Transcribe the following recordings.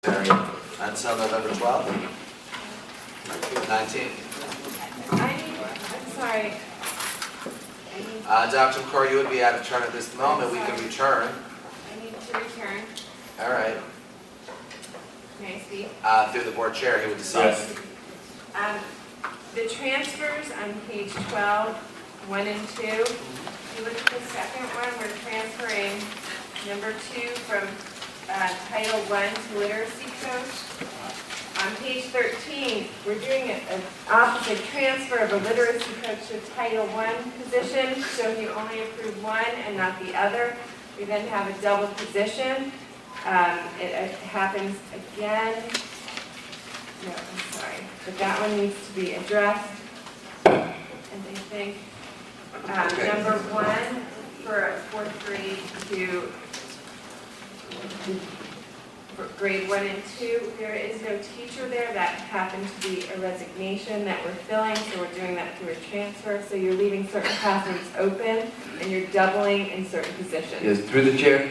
Until November 12th? 19th? I'm sorry. Dr. McCord, you would be out of turn at this moment. We can return. I need to return. All right. May I speak? Through the board chair, he would decide. Yes. The transfers on page 12, 1 and 2. If you look at the second one, we're transferring number 2 from Title I to Literacy Coach. On page 13, we're doing an opposite transfer of a Literacy Coach to Title I position, so you only approve one and not the other. We then have a double position. It happens again. No, I'm sorry, but that one needs to be addressed. And I think number 1 for 4th grade to grade 1 and 2, there is no teacher there. That happened to be a resignation that we're filling, so we're doing that through a transfer. So you're leaving certain classrooms open, and you're doubling in certain positions. Yes, through the chair.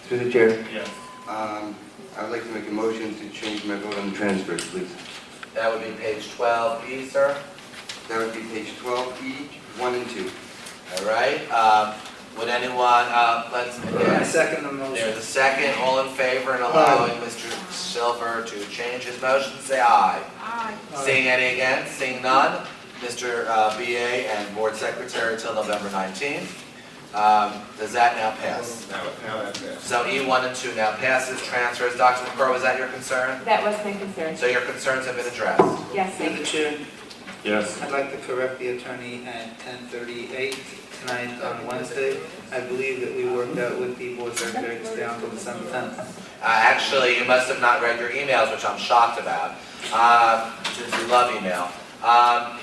Through the chair. Yes. I would like to make a motion to change my vote on the transfers, please. That would be page 12E, sir. That would be page 12E, 1 and 2. All right. Would anyone, let's, I second the motion. there's a second. All in favor and allowing Mr. Silver to change his motion, say aye. Aye. Seeing any against? Seeing none? Mr. BA and Board Secretary until November 19th. Does that now pass? Now that passes. So E1 and 2 now passes. Transfers. Dr. McCord, was that your concern? That was my concern. So your concerns have been addressed? Yes, Through thank the you. chair, Yes. I'd like to correct the attorney at 10:38 tonight on Wednesday. I believe that we worked out with the board secretary to stay on until December 10th. Actually, you must have not read your emails, which I'm shocked about, since you love email.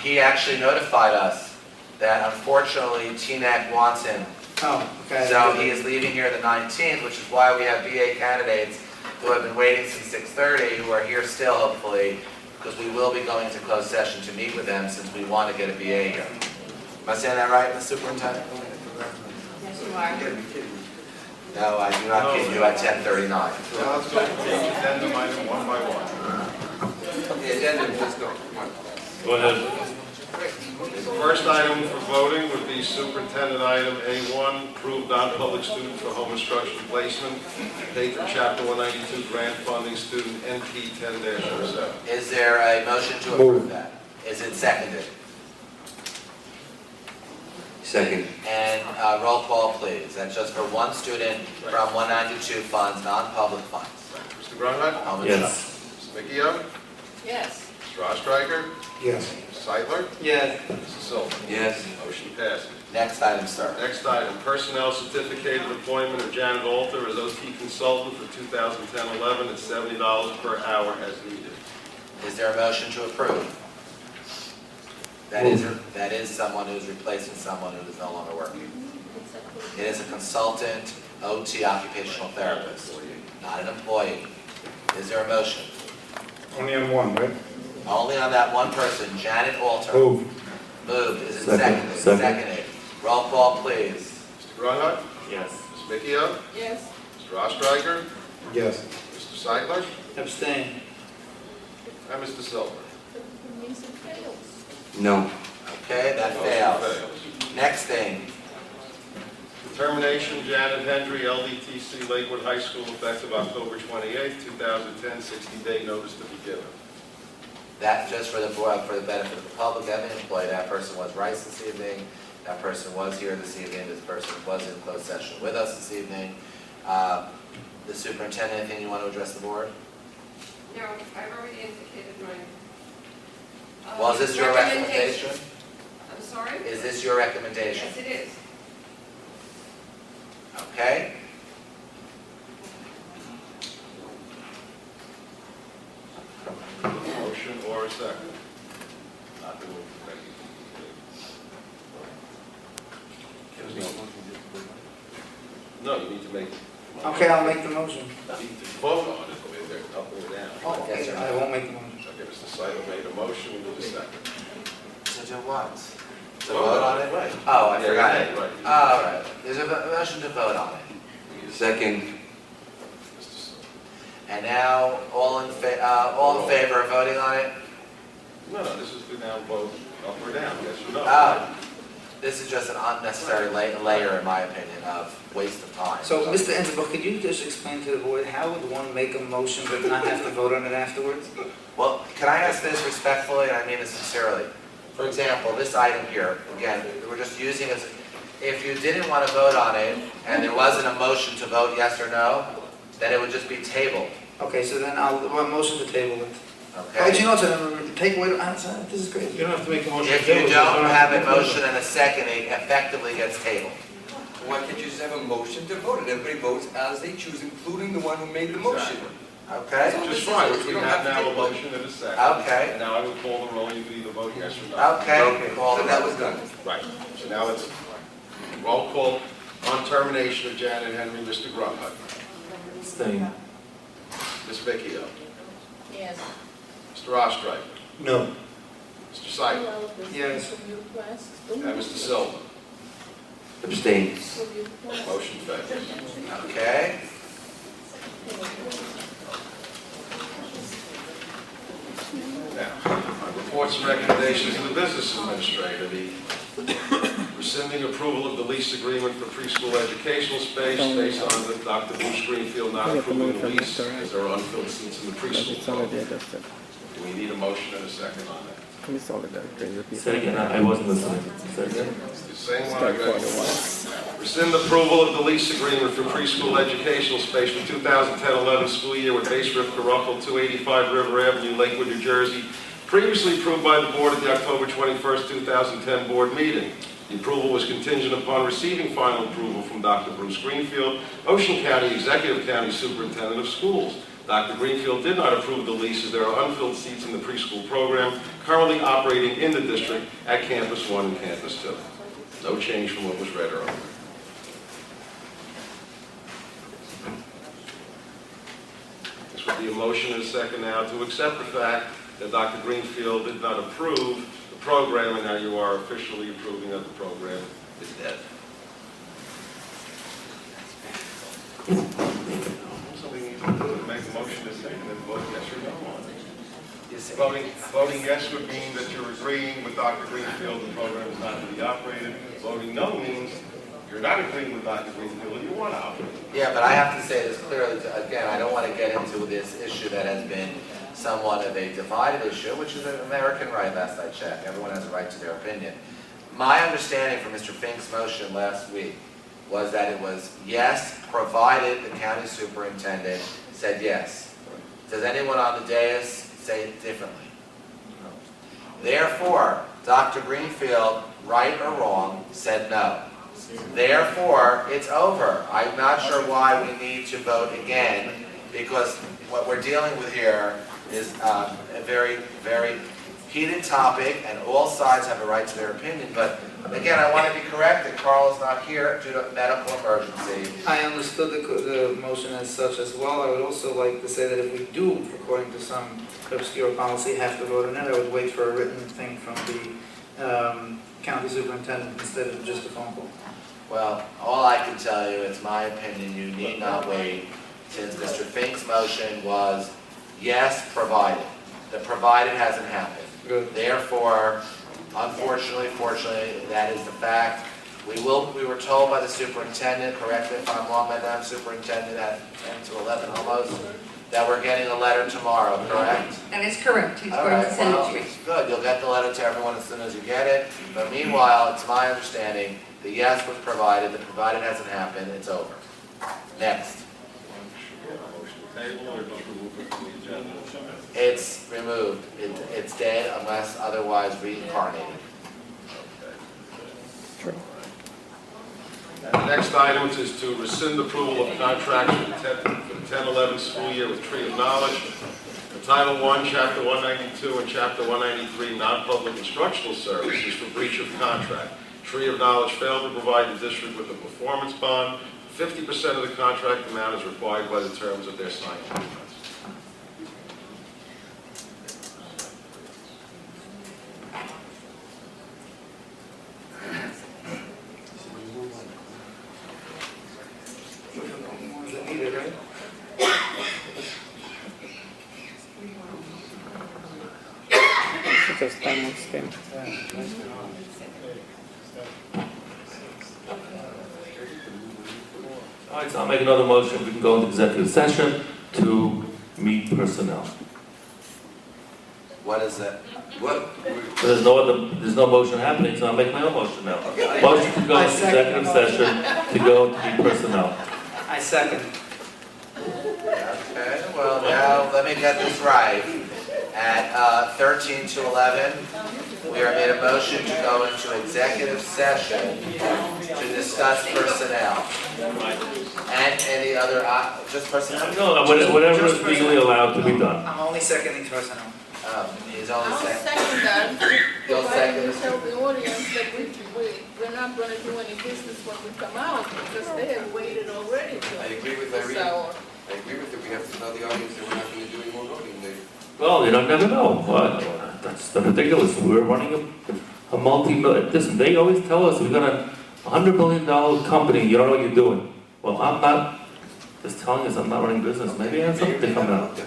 He actually notified us that unfortunately TNEC wants him. Oh, okay. So he is leaving here the 19th, which is why we have BA candidates who have been waiting since 6:30, who are here still hopefully, because we will be going to closed session to meet with them since we want to get a BA here. Am I saying that right, Ms. Superintendent? Yes, you are. No, I do not kid you at 10:39. Now let's go to addendum item one by one. The addendum, let's go. Go ahead. The first item for voting would be superintendent item A1, approved non-public student for home instruction placement, paid from Chapter 192 grant funding student NP 10-07. Is there a motion to approve that? Is it seconded? Second. And roll call, please. That's just for one student from 192 funds, non-public funds. Mr. Grunheit? Home Yes. Mr. Mickio? Yes. Mr. Ostreicher? Yes. Mr. Seidler? Yes. Mrs. Silver? Yes. Motion passes. Next item, sir. Next item, personnel certificated appointment of Janet Alter as OT consultant for 2010-11 at $70 per hour as needed. Is there a motion to approve? That is someone who's replacing someone who is no longer working. It is a consultant, OT occupational therapist, not an employee. Is there a motion? Only on one, right? Only on that one person, Janet Alter. Move. Moved. Is it Second. seconded? Second. Seconded. Roll call, please. Mr. Grunheit? Yes. Ms. Mickio? Yes. Mr. Ostreicher? Yes. Mr. Seidler? Abstain. And Mr. Silver? No. Okay, that Motion fails. Next thing. Termination, Janet Hendry, LDTC, Lakewood High School, effective October 28, 2010, 60-day notice to be given. That just for the benefit of the public, that employee, that person was Rice this evening, that person was here this evening, this person was in closed session with us this evening. The superintendent, anything you want to address the board? No, I've already indicated my. Well, is this your recommendation? I'm sorry? Is this your recommendation? Yes, it is. Okay. Motion or a second? No, you need to make. Okay, I'll make the motion. You need to vote on it, whether they're up or down. Oh, Yes, okay, sir. I won't make the motion. Okay, Mr. Seidler made a motion, we need a second. To do what? To vote on it? Right. Oh, I Yeah, forgot yeah, it. right. All right. There's a motion to vote on it. Second. Mr. Silver. And now, all in favor of voting on it? No, this is the now vote up or down, yes or no. This is just an unnecessary layer, in my opinion, of waste of time. So, Mr. Enzenbach, could you just explain to the board, how would one make a motion but not have to vote on it afterwards? Well, can I ask this respectfully, and I mean this sincerely? For example, this item here, again, we're just using as, if you didn't want to vote on it, and there wasn't a motion to vote yes or no, then it would just be tabled, Okay, so then I'll motion to table it. Oh, do okay? you know what, take away, this is great. You don't have to make a motion. If you don't have a motion and a second, it effectively gets tabled. Why can't you just have a motion to vote, and everybody votes as they choose, including the one who made the motion? Okay? Just fine, we have now a motion and a second. Okay. And now I would call the roll, you can either vote yes or no. Okay. Call So it that out. was done. Right, so now let's roll call on termination of Janet Henry, Mr. Grunhut. Staying. Ms. Vecchio. Yes. Mr. Ostrike. No. Mr. Seibel. Yes. And Mr. Silva. Abstain. Motion fails. Okay? Now, reports and recommendations of the business administrator. The rescinding approval of the lease agreement for preschool educational space based on the Dr. Bruce Greenfield not approving the lease as there are unfilled seats in the preschool program. Do we need a motion and a second on that? Second, I wasn't listening. Second. It's the same one I read before. Rescind approval of the lease agreement for preschool educational space for 2010-11 school year with base Rivka Ruffle, 285 River Avenue, Lakewood, New Jersey, previously approved by the board at the October 21st, 2010 board meeting. The approval was contingent upon receiving final approval from Dr. Bruce Greenfield, Ocean County Executive County Superintendent of Schools. Dr. Greenfield did not approve the lease as there are unfilled seats in the preschool program currently operating in the district at Campus 1 and Campus 2. No change from what was read earlier. This would be a motion and a second now to accept the fact that Dr. Greenfield did not approve the program, and now you are officially approving that the program is dead. Something needs to do is make a motion and second and vote yes or no on it. Voting yes would mean that you're agreeing with Dr. Greenfield the program is not to be operated. Voting no means you're not agreeing with Dr. Greenfield, you want to operate. Yeah, but I have to say this clearly, again, I don't want to get into this issue that has been somewhat of a divided issue, which is an American right, last I checked. Everyone has a right to their opinion. My understanding from Mr. Fink's motion last week was that it was yes, provided the county superintendent said yes. Does anyone on the dais say it differently? No. Therefore, Dr. Greenfield, right or wrong, said no. Therefore, it's over. I'm not sure why we need to vote again, because what we're dealing with here is a very, very heated topic, and all sides have a right to their opinion. But again, I want to be correct that Carl is not here due to medical emergency. I understood the motion as such as well. I would also like to say that if we do, according to some obscure policy, have to vote on it, I would wait for a written thing from the county superintendent instead of just a phone call. Well, all I can tell you, it's my opinion, you need not wait, since Mr. Fink's motion was yes, provided. The provided hasn't happened. Good. Therefore, unfortunately, fortunately, that is the fact. We were told by the superintendent, correct me if I'm wrong, Madam Superintendent, at 10 to 11 almost, that we're getting a letter tomorrow, correct? That is correct. He's All going right, to send well, it to you. good, you'll get the letter to everyone as soon as you get it. But meanwhile, it's my understanding, the yes was provided, the provided hasn't happened, it's over. Next. Table or just remove it from the agenda? It's removed. It's dead unless otherwise reincarnated. And the next item is to rescind approval of contracts for the 10-11 school year with Tree of Knowledge. The Title I, Chapter 192 and Chapter 193 non-public instructional services for breach of contract. Tree of Knowledge failed to provide the district with a performance bond. 50% of the contract amount is required by the terms of their signed contracts. estamos. All right, so I'll make another motion. We can go into executive session to meet personnel. What is it? What? But there's no motion happening, so I'll make my own motion now. Okay. Motion to go I into second executive the session to go to meet personnel. I second. Okay, well now, let me get this right. At 13 to 11, we are made a motion to go into executive session to discuss personnel. And any other, just personnel? No, whatever is legally allowed to be done. I'm only seconding personnel. He's only I'll saying, second that. You'll second it? Tell the audience that we're not gonna do any business when we come out, because they have waited already I till agree with this Irene. hour. I agree with it. We have to tell the audience that we're not going to do any more voting. Well, you don't never know. What? That's ridiculous. We're running a multi-million, listen, they always tell us we've got a $100 million company, you don't know what you're doing. Well, I'm not just telling us I'm not running business. Maybe I have something to come out.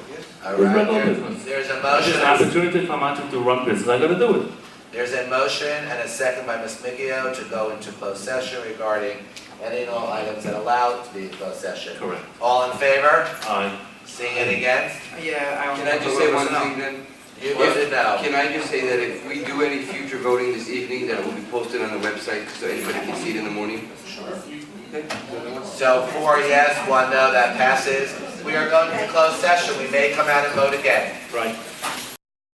all We're right, running business. there's a There's motion. an opportunity to come out to run business. I gotta do it. There's a motion and a second by Ms. Michio to go into closed session regarding any and all items that are allowed to be in closed session. Correct. All in favor? Aye. Seeing any against? Yeah, I don't. Can I just say one thing then? You voted no. Can I just say that if we do any future voting this evening, that it will be posted on the website so anybody can see it in the morning? Okay. So 4 yes, 1 no, that passes. We are going to closed session. We may come out and vote again. Right.